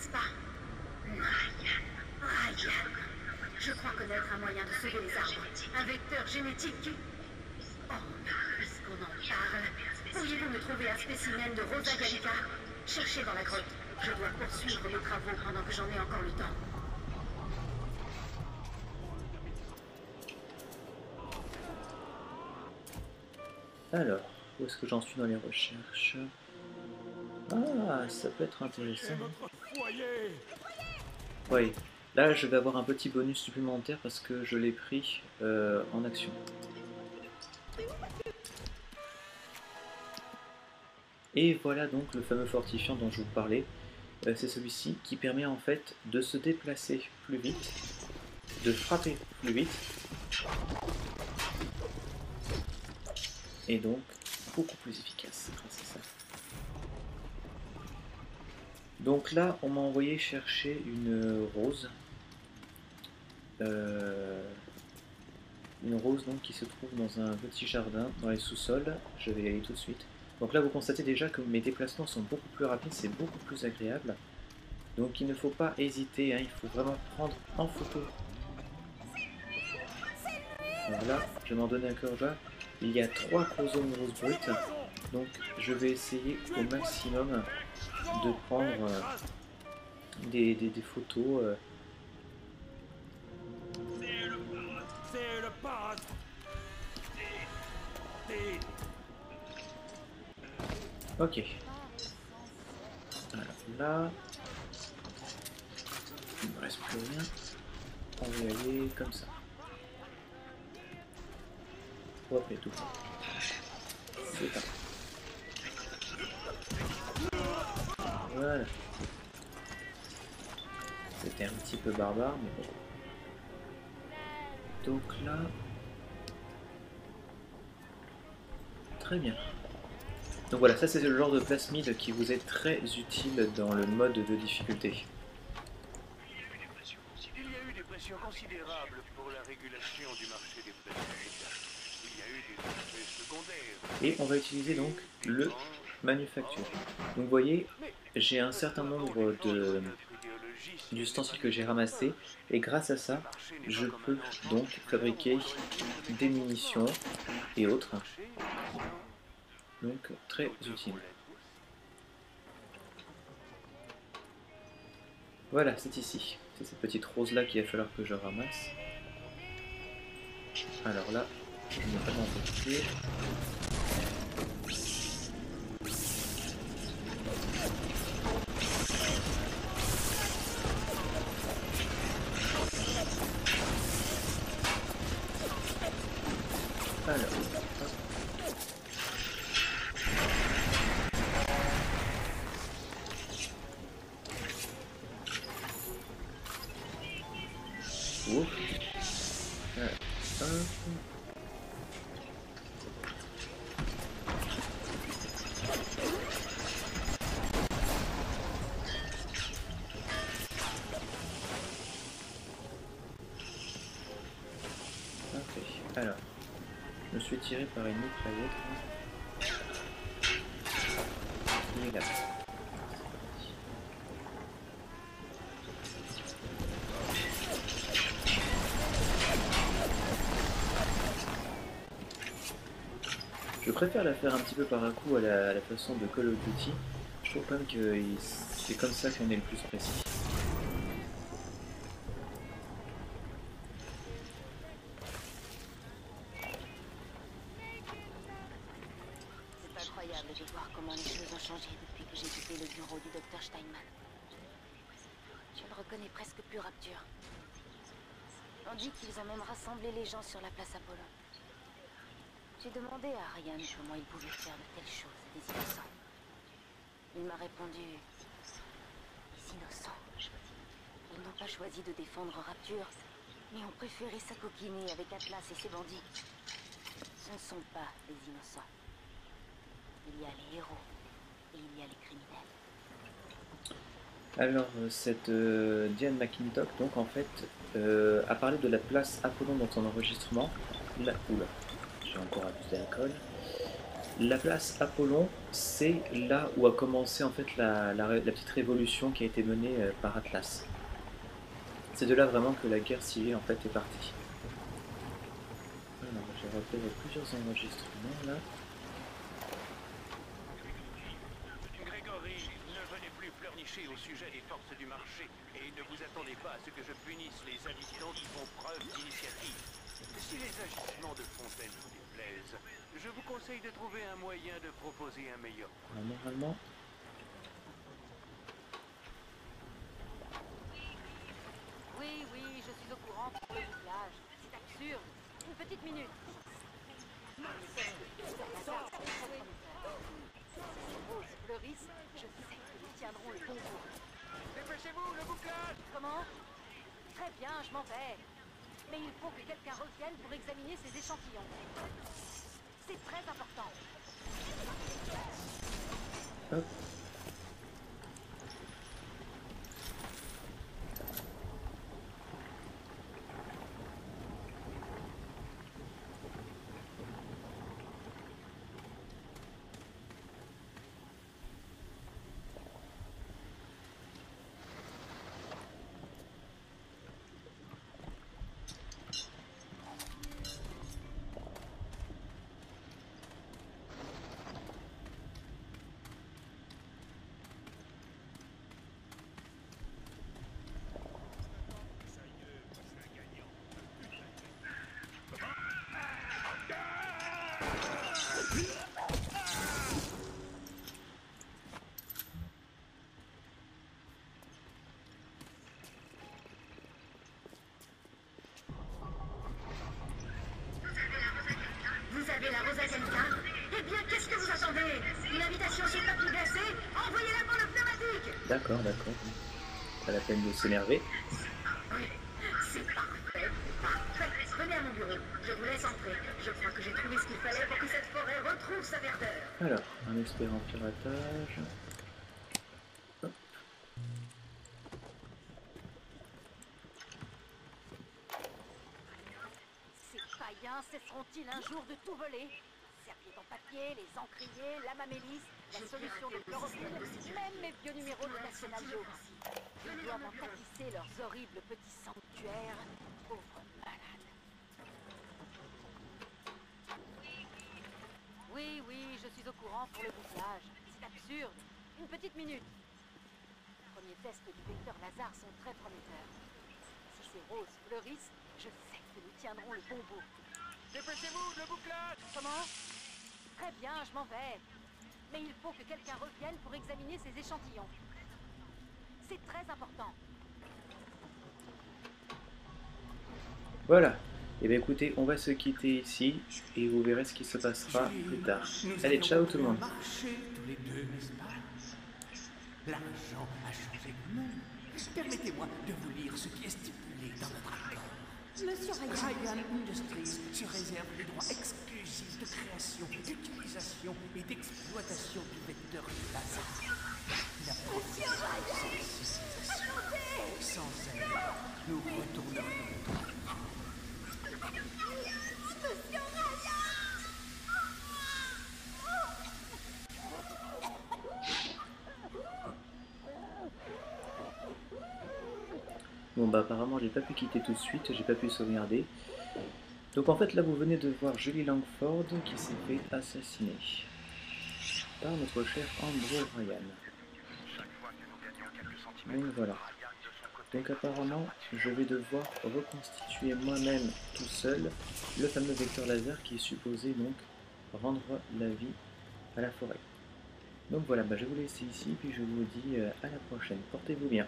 n'est-ce pas? Ryan, je crois connaître un moyen de sauver les arbres. Un vecteur génétique qui... Oh, puisqu'on en parle, pourriez-vous me trouver un spécimen de Rosa gallica? Cherchez dans la grotte. Je dois poursuivre mes travaux pendant que j'en ai encore le temps. Alors, où est-ce que j'en suis dans les recherches? Ah, ça peut être intéressant. Oui, là je vais avoir un petit bonus supplémentaire parce que je l'ai pris en action. Et voilà donc le fameux fortifiant dont je vous parlais. C'est celui-ci qui permet en fait de se déplacer plus vite, de frapper plus vite, et donc beaucoup plus efficace grâce à ça. Donc là, on m'a envoyé chercher une rose. Une rose donc qui se trouve dans un petit jardin, dans les sous-sols. Je vais y aller tout de suite. Donc là, vous constatez déjà que mes déplacements sont beaucoup plus rapides, c'est beaucoup plus agréable. Donc il ne faut pas hésiter, hein, il faut vraiment prendre en photo. Voilà, je vais m'en donner un cœur joie. Il y a 3 chromosomes roses brutes, donc je vais essayer au maximum de prendre des photos. Ok. Alors là, il ne me reste plus rien. On va y aller comme ça. Hop et tout. C'est parti. Voilà. C'était un petit peu barbare, mais bon. Donc là... Très bien. Donc voilà, ça c'est le genre de plasmide qui vous est très utile dans le mode de difficulté. Il y a eu des pressions considérables pour la régulation du marché des pesticides. Il y a eu des effets secondaires. Et on va utiliser donc le manufacture. Donc vous voyez, j'ai un certain nombre d'ustensiles que j'ai ramassés et grâce à ça, je peux donc fabriquer des munitions et autres. Donc très utile. Voilà, c'est ici. C'est cette petite rose là qu'il va falloir que je ramasse. Alors là, je ne vais pas m'en occuper. Alors, hop. Ouf. Voilà. Hop. Parfait. Alors, je me suis tiré par une mitraillette qui est là. Je préfère la faire un petit peu par un coup à la façon de Call of Duty. Je trouve quand même que c'est comme ça qu'on est le plus précis. C'est incroyable de voir comment les choses ont changé depuis que j'ai quitté le bureau du docteur Steinman. Je ne reconnais presque plus Rapture. On dit qu'ils ont même rassemblé les gens sur la place Apollon. J'ai demandé à Ryan comment il pouvait faire de telles choses à des innocents. Il m'a répondu... Les innocents. Ils n'ont pas choisi de défendre Rapture, mais ont préféré s'acoquiner avec Atlas et ses bandits. Ce ne sont pas les innocents. Il y a les héros et il y a les criminels. Alors, cette Diane McClintock, donc en fait, a parlé de la place Apollon dans son enregistrement. Là, oula, j'ai encore abusé d'alcool. La place Apollon, c'est là où a commencé en fait la petite révolution qui a été menée par Atlas. C'est de là vraiment que la guerre civile en fait est partie. Alors, j'ai repéré plusieurs enregistrements là. Grégory, ne venez plus pleurnicher au sujet des forces du marché et ne vous attendez pas à ce que je punisse les habitants qui font preuve d'initiative. Si les agissements de Fontaine vous déplaisent, je vous conseille de trouver un moyen de proposer un meilleur point. Alors, moralement, Oui, oui, je suis au courant pour le bouclage. C'est absurde. Une petite minute. Rose fleurissent, je sais que nous tiendrons le bon bout. Dépêchez-vous, le bouclage! Comment? Très bien, je m'en vais. Mais il faut que quelqu'un revienne pour examiner ces échantillons. C'est très important. hop. Vous avez la Rosa Delta? Eh bien, qu'est-ce que vous attendez? Une invitation sur papier glacé? Envoyez-la par le pneumatique! D'accord, d'accord. Pas la peine de s'énerver. Oui, c'est parfait, parfait. Venez à mon bureau, je vous laisse entrer. Je crois que j'ai trouvé ce qu'il fallait pour que cette forêt retrouve sa verdeur. Alors, un expert en piratage. Hop. Ces païens cesseront-ils un jour de tout voler? Serviettes en papier, les encriers, la mamélis, la solution de chlorophylle, même mes vieux numéros de National Geographic. Ils doivent en tapisser leurs horribles petits sanctuaires. Pauvres malades. Oui, oui, je suis au courant pour le bouclage. C'est absurde. Une petite minute. Les premiers tests du vecteur Lazare sont très prometteurs. Si ces roses fleurissent, je sais que nous tiendrons le bon bout. Dépêchez-vous, le bouclage! Comment? Très bien, je m'en vais. Mais il faut que quelqu'un revienne pour examiner ces échantillons. C'est très important. Voilà. Et bien écoutez, on va se quitter ici et vous verrez ce qui se passera plus tard. Allez, ciao tout le monde. Marché tous les deux, n'est-ce pas? L'argent a changé de main. Permettez-moi de vous lire ce qui est stipulé dans notre accord. Monsieur Ryan Industries se réserve le droit exclusif de création, d'utilisation et d'exploitation du vecteur Lazare. La procédure sans elle, nous retournerions. Bon bah apparemment j'ai pas pu quitter tout de suite, j'ai pas pu sauvegarder. Donc en fait là vous venez de voir Julie Langford qui s'est fait assassiner par notre cher Andrew Ryan. Donc voilà. Donc apparemment je vais devoir reconstituer moi-même tout seul le fameux vecteur laser qui est supposé donc rendre la vie à la forêt. Donc voilà, bah, je vais vous laisser ici puis je vous dis à la prochaine. Portez-vous bien.